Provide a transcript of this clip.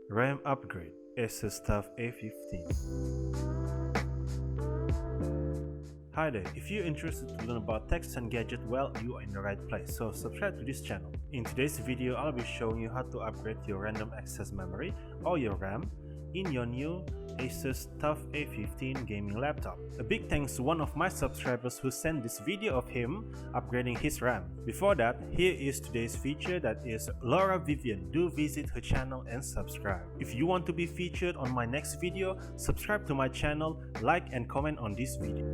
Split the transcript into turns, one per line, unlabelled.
RAM upgrade Asus Tuf A15. Hi there, if you're interested to learn about techs and gadgets, well, you are in the right place, so subscribe to this channel. In today's video, I'll be showing you how to upgrade your random access memory or your RAM in your new Asus Tuf A15 gaming laptop. A big thanks to one of my subscribers who sent this video of him upgrading his RAM. Before that, here is today's feature, that is Laura Vivian. Do visit her channel and subscribe. If you want to be featured on my next video, subscribe to my channel, like and comment on this video.